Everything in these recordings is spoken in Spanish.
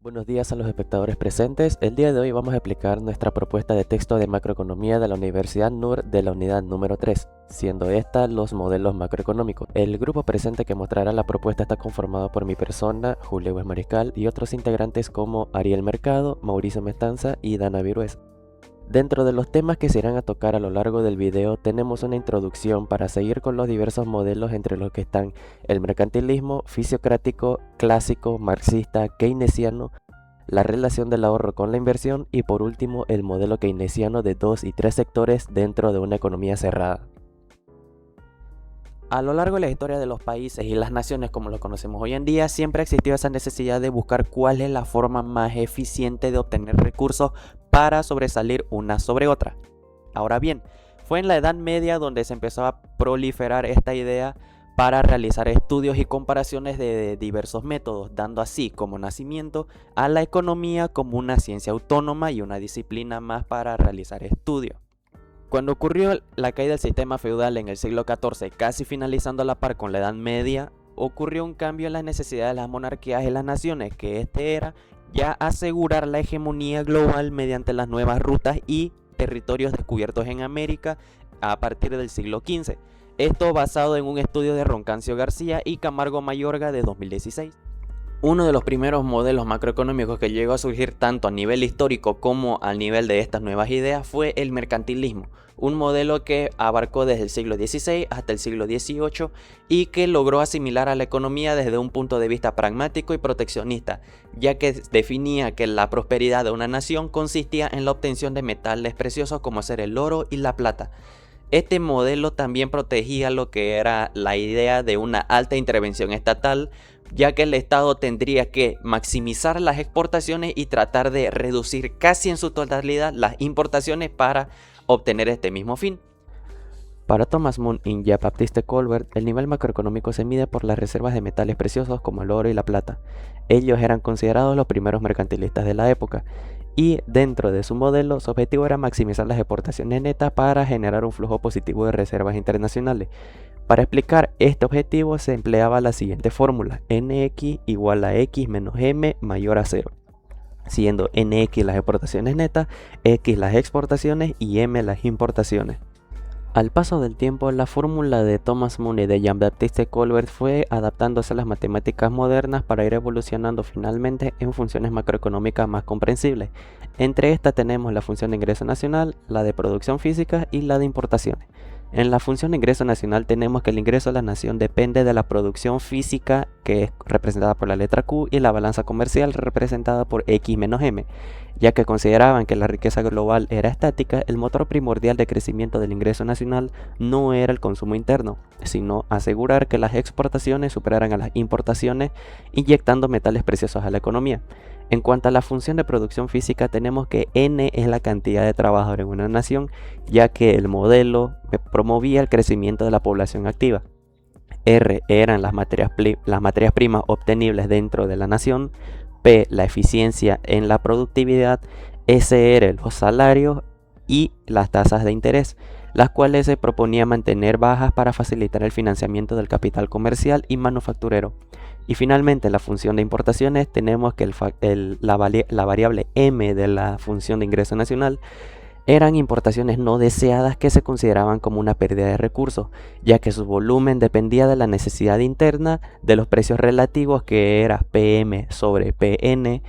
Buenos días a los espectadores presentes. El día de hoy vamos a explicar nuestra propuesta de texto de macroeconomía de la Universidad NUR de la unidad número 3, siendo esta los modelos macroeconómicos. El grupo presente que mostrará la propuesta está conformado por mi persona, Julio Hues Mariscal, y otros integrantes como Ariel Mercado, Mauricio Mestanza y Dana Virués. Dentro de los temas que se irán a tocar a lo largo del video tenemos una introducción para seguir con los diversos modelos entre los que están el mercantilismo, fisiocrático, clásico, marxista, keynesiano, la relación del ahorro con la inversión y por último el modelo keynesiano de 2 y 3 sectores dentro de una economía cerrada. A lo largo de la historia de los países y las naciones como lo conocemos hoy en día, siempre ha existido esa necesidad de buscar cuál es la forma más eficiente de obtener recursos para sobresalir una sobre otra. Ahora bien, fue en la Edad Media donde se empezó a proliferar esta idea para realizar estudios y comparaciones de diversos métodos, dando así como nacimiento a la economía como una ciencia autónoma y una disciplina más para realizar estudios. Cuando ocurrió la caída del sistema feudal en el siglo XIV, casi finalizando a la par con la Edad Media, ocurrió un cambio en las necesidades de las monarquías y las naciones, que este era ya asegurar la hegemonía global mediante las nuevas rutas y territorios descubiertos en América a partir del siglo XV. Esto basado en un estudio de Roncancio García y Camargo Mayorga de 2016. Uno de los primeros modelos macroeconómicos que llegó a surgir tanto a nivel histórico como al nivel de estas nuevas ideas fue el mercantilismo, un modelo que abarcó desde el siglo XVI hasta el siglo XVIII y que logró asimilar a la economía desde un punto de vista pragmático y proteccionista, ya que definía que la prosperidad de una nación consistía en la obtención de metales preciosos como ser el oro y la plata. Este modelo también protegía lo que era la idea de una alta intervención estatal, ya que el Estado tendría que maximizar las exportaciones y tratar de reducir casi en su totalidad las importaciones para obtener este mismo fin. Para Thomas Moon y Jean-Baptiste Colbert, el nivel macroeconómico se mide por las reservas de metales preciosos como el oro y la plata. Ellos eran considerados los primeros mercantilistas de la época, y dentro de su modelo, su objetivo era maximizar las exportaciones netas para generar un flujo positivo de reservas internacionales. Para explicar este objetivo se empleaba la siguiente fórmula: NX igual a X menos M mayor a 0, siendo NX las exportaciones netas, X las exportaciones y M las importaciones. Al paso del tiempo, la fórmula de Thomas Moon y de Jean-Baptiste Colbert fue adaptándose a las matemáticas modernas para ir evolucionando finalmente en funciones macroeconómicas más comprensibles. Entre estas tenemos la función de ingreso nacional, la de producción física y la de importaciones. En la función de ingreso nacional tenemos que el ingreso a la nación depende de la producción física, que es representada por la letra Q, y la balanza comercial representada por X menos M. Ya que consideraban que la riqueza global era estática, el motor primordial de crecimiento del ingreso nacional no era el consumo interno, sino asegurar que las exportaciones superaran a las importaciones, inyectando metales preciosos a la economía. En cuanto a la función de producción física, tenemos que N es la cantidad de trabajadores en una nación, ya que el modelo promovía el crecimiento de la población activa. R eran las materias primas obtenibles dentro de la nación, P la eficiencia en la productividad, S eran los salarios y las tasas de interés, las cuales se proponía mantener bajas para facilitar el financiamiento del capital comercial y manufacturero. Y finalmente, la función de importaciones, tenemos que la variable M de la función de ingreso nacional eran importaciones no deseadas que se consideraban como una pérdida de recursos, ya que su volumen dependía de la necesidad interna de los precios relativos, que era PM sobre PN,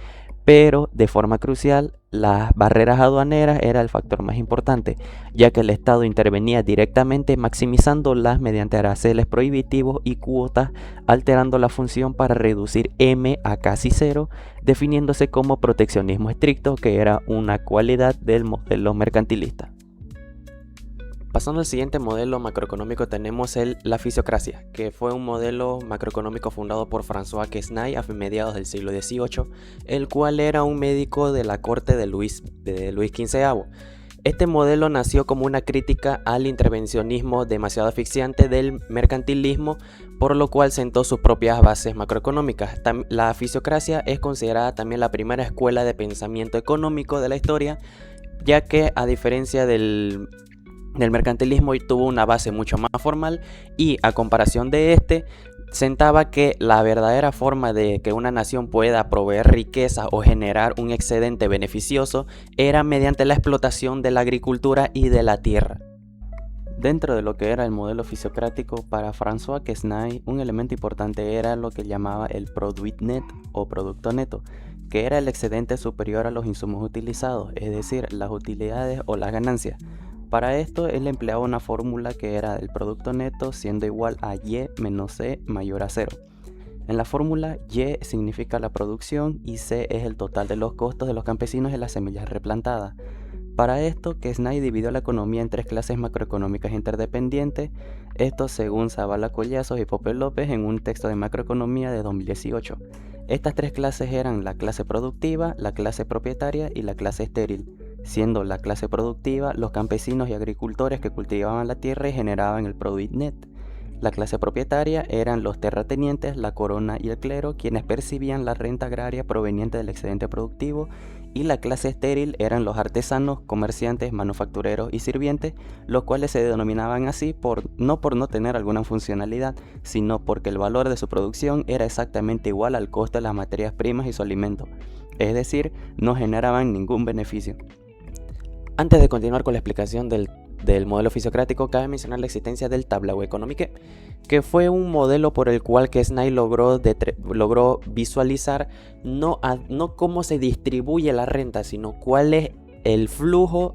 pero de forma crucial las barreras aduaneras era el factor más importante, ya que el Estado intervenía directamente maximizándolas mediante aranceles prohibitivos y cuotas, alterando la función para reducir M a casi cero, definiéndose como proteccionismo estricto, que era una cualidad del modelo mercantilista. Pasando al siguiente modelo macroeconómico tenemos la fisiocracia, que fue un modelo macroeconómico fundado por François Quesnay a mediados del siglo XVIII, el cual era un médico de la corte de Luis XV. Este modelo nació como una crítica al intervencionismo demasiado asfixiante del mercantilismo, por lo cual sentó sus propias bases macroeconómicas. La fisiocracia es considerada también la primera escuela de pensamiento económico de la historia, ya que a diferencia del mercantilismo tuvo una base mucho más formal y a comparación de este sentaba que la verdadera forma de que una nación pueda proveer riqueza o generar un excedente beneficioso era mediante la explotación de la agricultura y de la tierra. Dentro de lo que era el modelo fisiocrático, para François Quesnay, un elemento importante era lo que llamaba el produit net o producto neto, que era el excedente superior a los insumos utilizados, es decir, las utilidades o las ganancias. Para esto, él empleaba una fórmula que era el producto neto siendo igual a Y menos C mayor a 0. En la fórmula, Y significa la producción y C es el total de los costos de los campesinos y las semillas replantadas. Para esto, Quesnay dividió la economía en tres clases macroeconómicas interdependientes, esto según Zavala Collazos y Pope López en un texto de macroeconomía de 2018. Estas tres clases eran la clase productiva, la clase propietaria y la clase estéril, siendo la clase productiva los campesinos y agricultores que cultivaban la tierra y generaban el produit net. La clase propietaria eran los terratenientes, la corona y el clero, quienes percibían la renta agraria proveniente del excedente productivo, y la clase estéril eran los artesanos, comerciantes, manufactureros y sirvientes, los cuales se denominaban así no por no tener alguna funcionalidad, sino porque el valor de su producción era exactamente igual al costo de las materias primas y su alimento, es decir, no generaban ningún beneficio. Antes de continuar con la explicación del modelo fisiocrático, cabe mencionar la existencia del tableau économique, que fue un modelo por el cual Quesnay logró visualizar no cómo se distribuye la renta, sino cuál es el flujo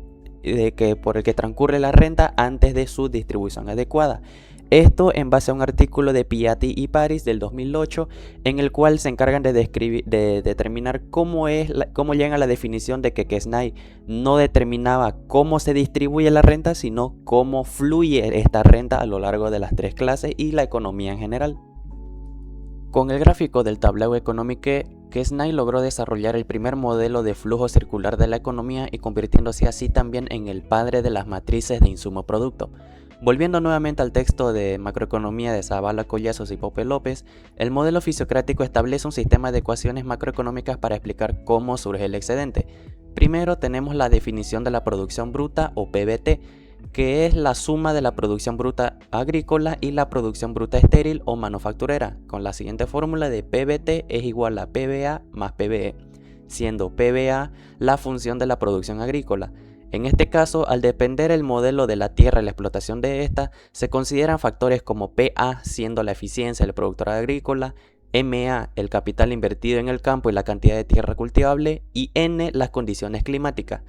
por el que transcurre la renta antes de su distribución adecuada. Esto en base a un artículo de Piatti y Paris del 2008, en el cual se encargan de determinar cómo llegan a la definición de que Quesnay no determinaba cómo se distribuye la renta, sino cómo fluye esta renta a lo largo de las tres clases y la economía en general. Con el gráfico del tableau économique, Quesnay logró desarrollar el primer modelo de flujo circular de la economía y convirtiéndose así también en el padre de las matrices de insumo-producto. Volviendo nuevamente al texto de macroeconomía de Zavala Collazos y Pope López, el modelo fisiocrático establece un sistema de ecuaciones macroeconómicas para explicar cómo surge el excedente. Primero tenemos la definición de la producción bruta o PBT, que es la suma de la producción bruta agrícola y la producción bruta estéril o manufacturera, con la siguiente fórmula de PBT es igual a PBA más PBE, siendo PBA la función de la producción agrícola. En este caso, al depender el modelo de la tierra y la explotación de esta, se consideran factores como PA siendo la eficiencia del productor agrícola, MA el capital invertido en el campo y la cantidad de tierra cultivable, y N las condiciones climáticas.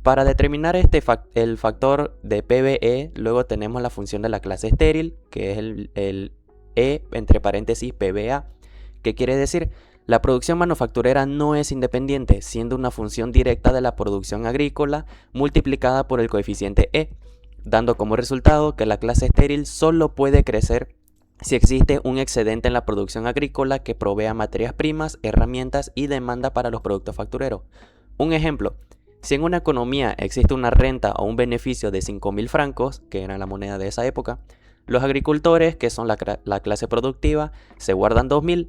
Para determinar el factor de PBE, luego tenemos la función de la clase estéril, que es el E entre paréntesis PBA, que quiere decir la producción manufacturera no es independiente, siendo una función directa de la producción agrícola multiplicada por el coeficiente E, dando como resultado que la clase estéril solo puede crecer si existe un excedente en la producción agrícola que provea materias primas, herramientas y demanda para los productos factureros. Un ejemplo, si en una economía existe una renta o un beneficio de 5.000 francos, que era la moneda de esa época, los agricultores, que son la clase productiva, se guardan 2.000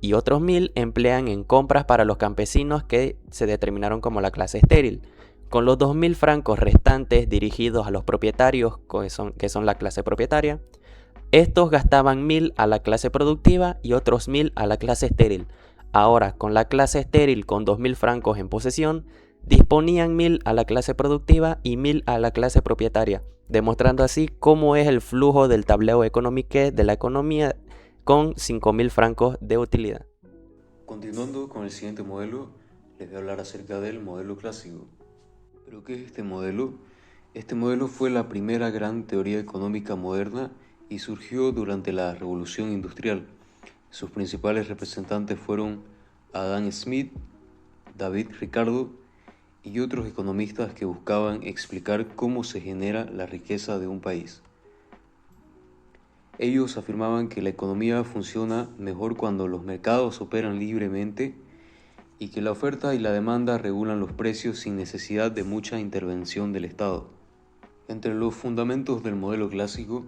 y otros 1.000 emplean en compras para los campesinos que se determinaron como la clase estéril. Con los 2.000 francos restantes dirigidos a los propietarios, que son la clase propietaria, estos gastaban 1.000 a la clase productiva y otros 1.000 a la clase estéril. Ahora, con la clase estéril con 2.000 francos en posesión, disponían 1.000 a la clase productiva y 1.000 a la clase propietaria, demostrando así cómo es el flujo del tableo económico de la economía con 5.000 francos de utilidad. Continuando con el siguiente modelo, les voy a hablar acerca del modelo clásico. ¿Pero qué es este modelo? Este modelo fue la primera gran teoría económica moderna y surgió durante la Revolución Industrial. Sus principales representantes fueron Adam Smith, David Ricardo y otros economistas que buscaban explicar cómo se genera la riqueza de un país. Ellos afirmaban que la economía funciona mejor cuando los mercados operan libremente y que la oferta y la demanda regulan los precios sin necesidad de mucha intervención del Estado. Entre los fundamentos del modelo clásico,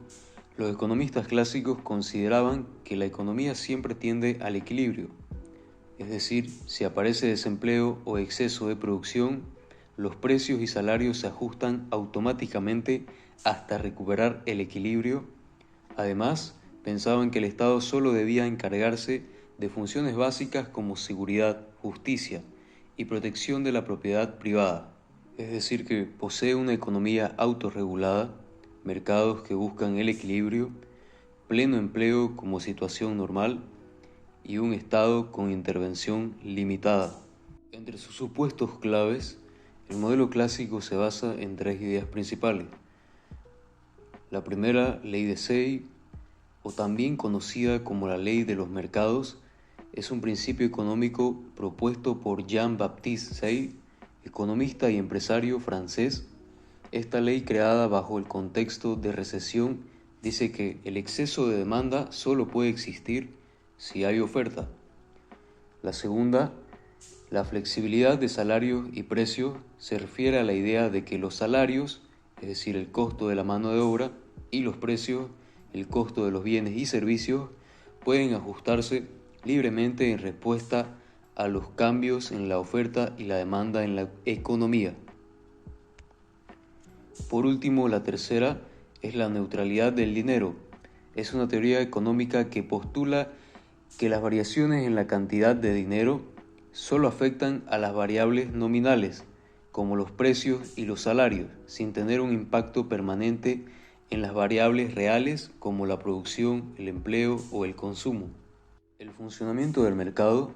los economistas clásicos consideraban que la economía siempre tiende al equilibrio, es decir, si aparece desempleo o exceso de producción, los precios y salarios se ajustan automáticamente hasta recuperar el equilibrio. Además, pensaban que el Estado solo debía encargarse de funciones básicas como seguridad, justicia y protección de la propiedad privada, es decir, que posee una economía autorregulada, mercados que buscan el equilibrio, pleno empleo como situación normal y un Estado con intervención limitada. Entre sus supuestos claves, el modelo clásico se basa en tres ideas principales. La primera, ley de Say, o también conocida como la ley de los mercados, es un principio económico propuesto por Jean-Baptiste Say, economista y empresario francés. Esta ley, creada bajo el contexto de recesión, dice que el exceso de demanda solo puede existir si hay oferta. La segunda, la flexibilidad de salarios y precios, se refiere a la idea de que los salarios, es decir, el costo de la mano de obra, y los precios, el costo de los bienes y servicios, pueden ajustarse libremente en respuesta a los cambios en la oferta y la demanda en la economía. Por último, la tercera es la neutralidad del dinero. Es una teoría económica que postula que las variaciones en la cantidad de dinero solo afectan a las variables nominales, como los precios y los salarios, sin tener un impacto permanente en las variables reales como la producción, el empleo o el consumo. El funcionamiento del mercado.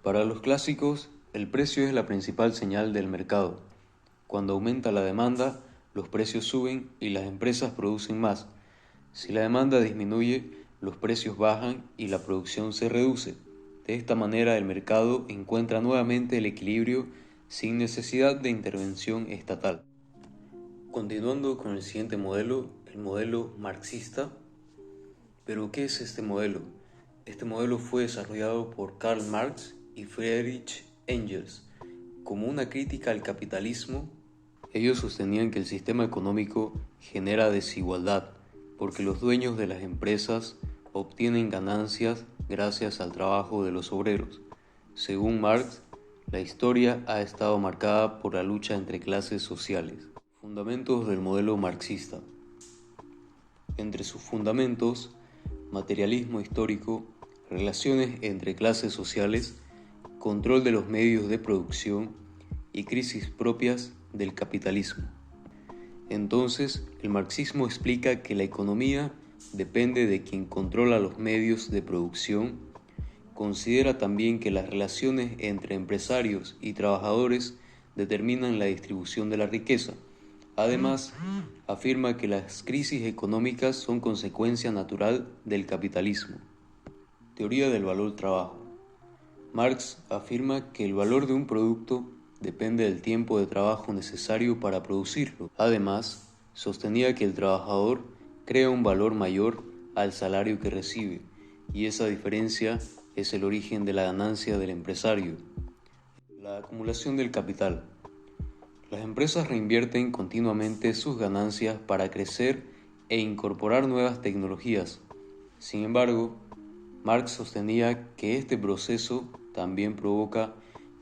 Para los clásicos, el precio es la principal señal del mercado. Cuando aumenta la demanda, los precios suben y las empresas producen más. Si la demanda disminuye, los precios bajan y la producción se reduce. De esta manera, el mercado encuentra nuevamente el equilibrio sin necesidad de intervención estatal. Continuando con el siguiente modelo, el modelo marxista. ¿Pero qué es este modelo? Este modelo fue desarrollado por Karl Marx y Friedrich Engels como una crítica al capitalismo. Ellos sostenían que el sistema económico genera desigualdad porque los dueños de las empresas obtienen ganancias gracias al trabajo de los obreros. Según Marx, la historia ha estado marcada por la lucha entre clases sociales. Fundamentos del modelo marxista. Entre sus fundamentos, materialismo histórico, relaciones entre clases sociales, control de los medios de producción y crisis propias del capitalismo. Entonces, el marxismo explica que la economía depende de quien controla los medios de producción. Considera también que las relaciones entre empresarios y trabajadores determinan la distribución de la riqueza. Además, afirma que las crisis económicas son consecuencia natural del capitalismo. Teoría del valor trabajo. Marx afirma que el valor de un producto depende del tiempo de trabajo necesario para producirlo. Además, sostenía que el trabajador crea un valor mayor al salario que recibe, y esa diferencia es el origen de la ganancia del empresario. La acumulación del capital. Las empresas reinvierten continuamente sus ganancias para crecer e incorporar nuevas tecnologías. Sin embargo, Marx sostenía que este proceso también provoca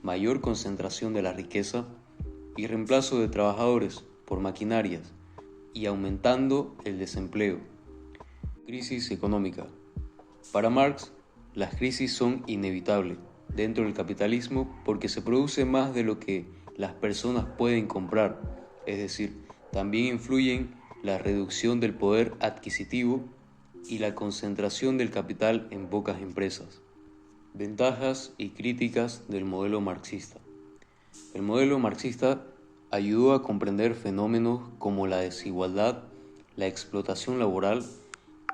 mayor concentración de la riqueza y reemplazo de trabajadores por maquinarias, y aumentando el desempleo. Crisis económica. Para Marx, las crisis son inevitables dentro del capitalismo porque se produce más de lo que las personas pueden comprar, es decir, también influyen la reducción del poder adquisitivo y la concentración del capital en pocas empresas. Ventajas y críticas del modelo marxista. El modelo marxista ayudó a comprender fenómenos como la desigualdad, la explotación laboral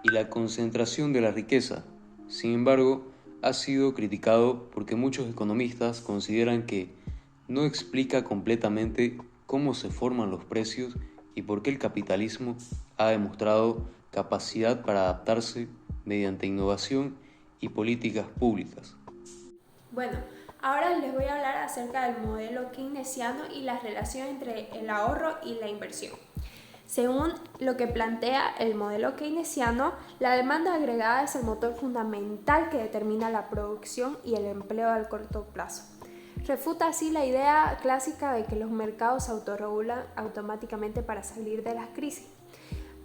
y la concentración de la riqueza. Sin embargo, ha sido criticado porque muchos economistas consideran que no explica completamente cómo se forman los precios y por qué el capitalismo ha demostrado capacidad para adaptarse mediante innovación y políticas públicas. Bueno, ahora les voy a hablar acerca del modelo keynesiano y la relación entre el ahorro y la inversión. Según lo que plantea el modelo keynesiano, la demanda agregada es el motor fundamental que determina la producción y el empleo al corto plazo. Refuta así la idea clásica de que los mercados se autorregulan automáticamente para salir de las crisis.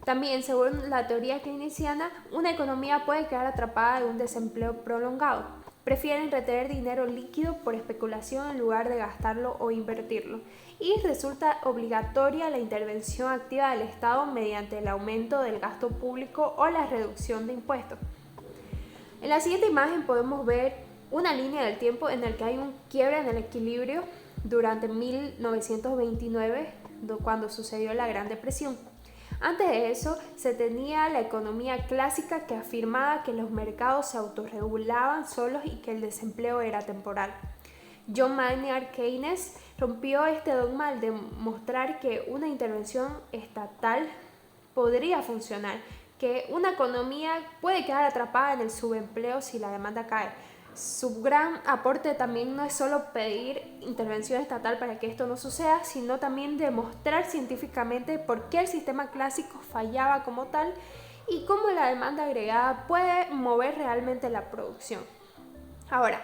También, según la teoría keynesiana, una economía puede quedar atrapada en un desempleo prolongado. Prefieren retener dinero líquido por especulación en lugar de gastarlo o invertirlo. Y resulta obligatoria la intervención activa del Estado mediante el aumento del gasto público o la reducción de impuestos. En la siguiente imagen podemos ver una línea del tiempo en la que hay un quiebre en el equilibrio durante 1929, cuando sucedió la Gran Depresión. Antes de eso, se tenía la economía clásica que afirmaba que los mercados se autorregulaban solos y que el desempleo era temporal. John Maynard Keynes rompió este dogma al demostrar que una intervención estatal podría funcionar, que una economía puede quedar atrapada en el subempleo si la demanda cae. Su gran aporte también no es solo pedir intervención estatal para que esto no suceda, sino también demostrar científicamente por qué el sistema clásico fallaba como tal y cómo la demanda agregada puede mover realmente la producción. Ahora,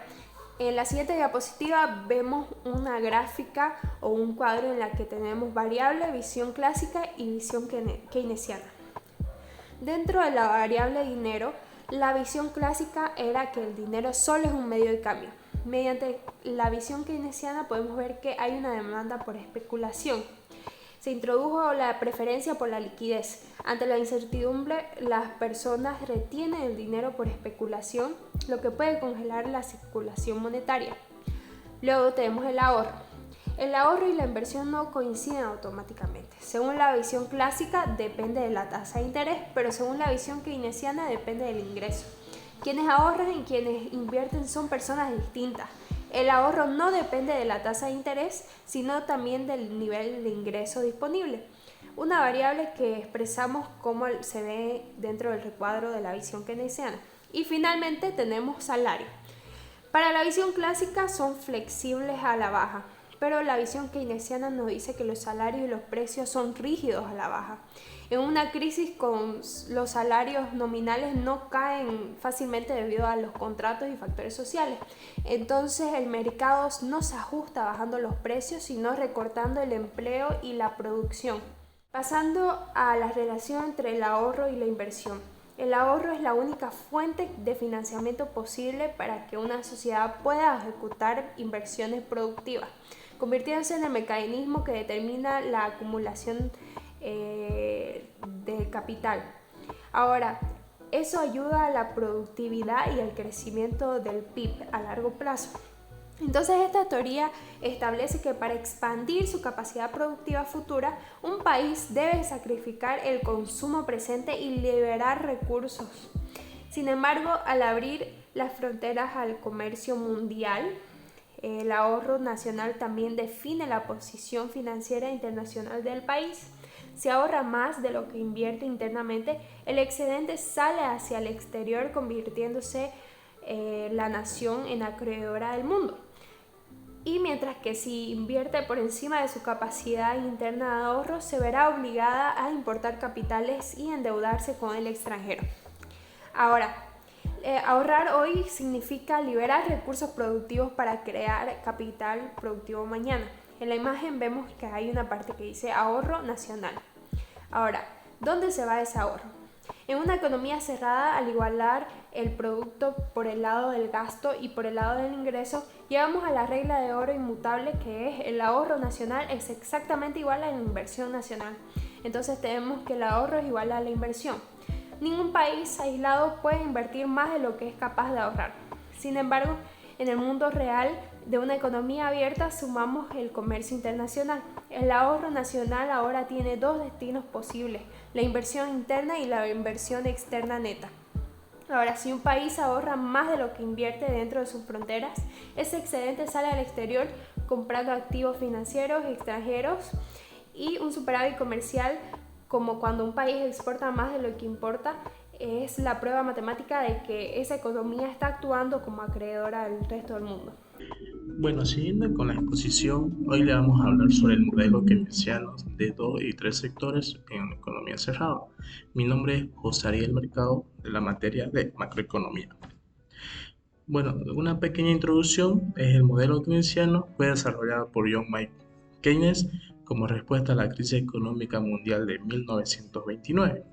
en la siguiente diapositiva vemos una gráfica o un cuadro en la que tenemos variable, visión clásica y visión keynesiana. Dentro de la variable dinero, la visión clásica era que el dinero solo es un medio de cambio. Mediante la visión keynesiana podemos ver que hay una demanda por especulación. Se introdujo la preferencia por la liquidez. Ante la incertidumbre, las personas retienen el dinero por especulación, lo que puede congelar la circulación monetaria. Luego tenemos el ahorro. El ahorro y la inversión no coinciden automáticamente. Según la visión clásica, depende de la tasa de interés, pero según la visión keynesiana, depende del ingreso. Quienes ahorran y quienes invierten son personas distintas. El ahorro no depende de la tasa de interés, sino también del nivel de ingreso disponible. Una variable que expresamos como se ve dentro del recuadro de la visión keynesiana. Y finalmente tenemos salario. Para la visión clásica son flexibles a la baja, pero la visión keynesiana nos dice que los salarios y los precios son rígidos a la baja. En una crisis con los salarios nominales no caen fácilmente debido a los contratos y factores sociales. Entonces el mercado no se ajusta bajando los precios, sino recortando el empleo y la producción. Pasando a la relación entre el ahorro y la inversión. El ahorro es la única fuente de financiamiento posible para que una sociedad pueda ejecutar inversiones productivas, convirtiéndose en el mecanismo que determina la acumulación de capital. Ahora, eso ayuda a la productividad y al crecimiento del PIB a largo plazo. Entonces, esta teoría establece que para expandir su capacidad productiva futura, un país debe sacrificar el consumo presente y liberar recursos. Sin embargo, al abrir las fronteras al comercio mundial, el ahorro nacional también define la posición financiera internacional del país. Si ahorra más de lo que invierte internamente, el excedente sale hacia el exterior, convirtiéndose la nación en acreedora del mundo. Y mientras que si invierte por encima de su capacidad interna de ahorro, se verá obligada a importar capitales y endeudarse con el extranjero. Ahora, ahorrar hoy significa liberar recursos productivos para crear capital productivo mañana. En la imagen vemos que hay una parte que dice ahorro nacional. Ahora, ¿dónde se va ese ahorro? En una economía cerrada, al igualar el producto por el lado del gasto y por el lado del ingreso, llegamos a la regla de oro inmutable, que es el ahorro nacional es exactamente igual a la inversión nacional. Entonces tenemos que el ahorro es igual a la inversión. Ningún país aislado puede invertir más de lo que es capaz de ahorrar. Sin embargo, en el mundo real de una economía abierta sumamos el comercio internacional. El ahorro nacional ahora tiene dos destinos posibles, la inversión interna y la inversión externa neta. Ahora, si un país ahorra más de lo que invierte dentro de sus fronteras, ese excedente sale al exterior comprando activos financieros extranjeros y un superávit comercial, como cuando un país exporta más de lo que importa, es la prueba matemática de que esa economía está actuando como acreedora del resto del mundo. Bueno, siguiendo con la exposición, hoy le vamos a hablar sobre el modelo keynesiano de 2 y 3 sectores en economía cerrada. Mi nombre es José Ariel Mercado, de la materia de macroeconomía. Bueno, una pequeña introducción es el modelo keynesiano, fue desarrollado por John Maynard Keynes como respuesta a la crisis económica mundial de 1929,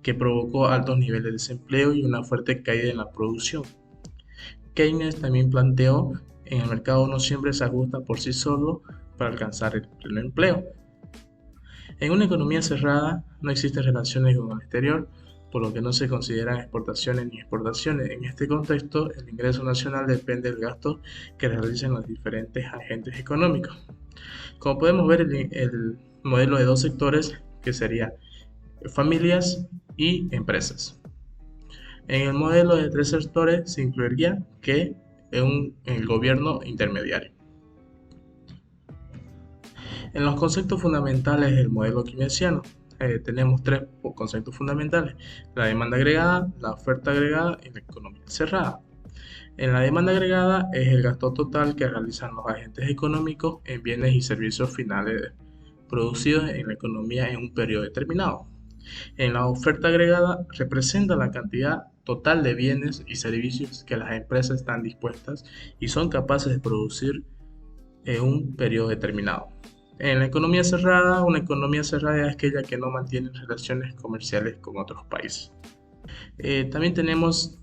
que provocó altos niveles de desempleo y una fuerte caída en la producción. Keynes también planteó que el mercado no siempre se ajusta por sí solo para alcanzar el pleno empleo. En una economía cerrada no existen relaciones con el exterior, por lo que no se consideran exportaciones ni exportaciones. En este contexto, el ingreso nacional depende del gasto que realicen los diferentes agentes económicos. Como podemos ver, el modelo de dos sectores, que sería familias y empresas. En el modelo de tres sectores se incluiría que el gobierno intermediario. En los conceptos fundamentales del modelo keynesiano tenemos tres conceptos fundamentales: la demanda agregada, la oferta agregada y la economía cerrada. En la demanda agregada es el gasto total que realizan los agentes económicos en bienes y servicios finales producidos en la economía en un periodo determinado. En la oferta agregada representa la cantidad total de bienes y servicios que las empresas están dispuestas y son capaces de producir en un periodo determinado. En la economía cerrada, una economía cerrada es aquella que no mantiene relaciones comerciales con otros países. También tenemos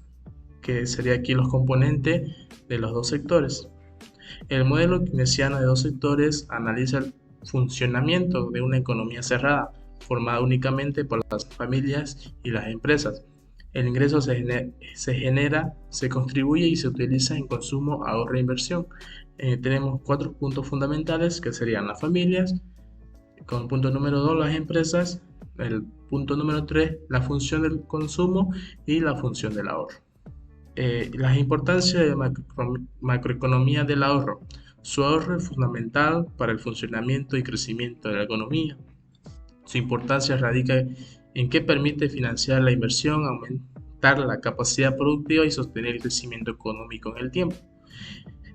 que sería aquí los componentes de los dos sectores. El modelo keynesiano de dos sectores analiza el funcionamiento de una economía cerrada, formada únicamente por las familias y las empresas. El ingreso se genera, se contribuye y se utiliza en consumo, ahorro e inversión. Tenemos cuatro puntos fundamentales que serían las familias, con el punto número 2 las empresas, el punto número 3 la función del consumo y la función del ahorro. La importancia de la macroeconomía del ahorro. Su ahorro es fundamental para el funcionamiento y crecimiento de la economía. Su importancia radica en que permite financiar la inversión, aumentar la capacidad productiva y sostener el crecimiento económico en el tiempo.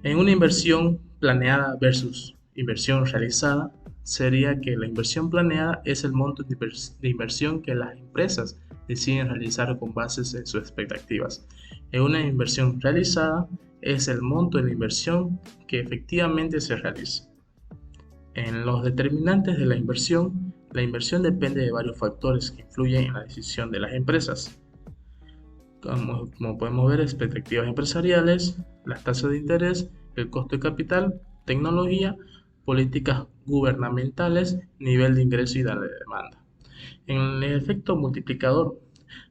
En una inversión planeada versus inversión realizada, sería que la inversión planeada es el monto de inversión que las empresas deciden realizar con base en sus expectativas. En una inversión realizada es el monto de la inversión que efectivamente se realiza. En los determinantes de la inversión depende de varios factores que influyen en la decisión de las empresas. Como podemos ver, expectativas empresariales, las tasas de interés, el costo de capital, tecnología, políticas gubernamentales, nivel de ingreso y de la demanda. En el efecto multiplicador,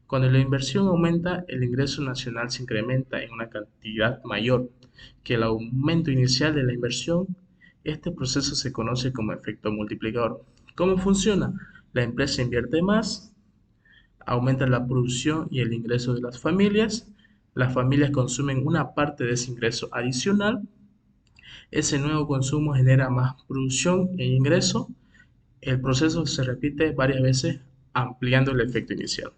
cuando la inversión aumenta, el ingreso nacional se incrementa en una cantidad mayor que el aumento inicial de la inversión. Este proceso se conoce como efecto multiplicador. ¿Cómo funciona? La empresa invierte más, aumenta la producción y el ingreso de las familias consumen una parte de ese ingreso adicional, ese nuevo consumo genera más producción e ingreso, el proceso se repite varias veces ampliando el efecto inicial.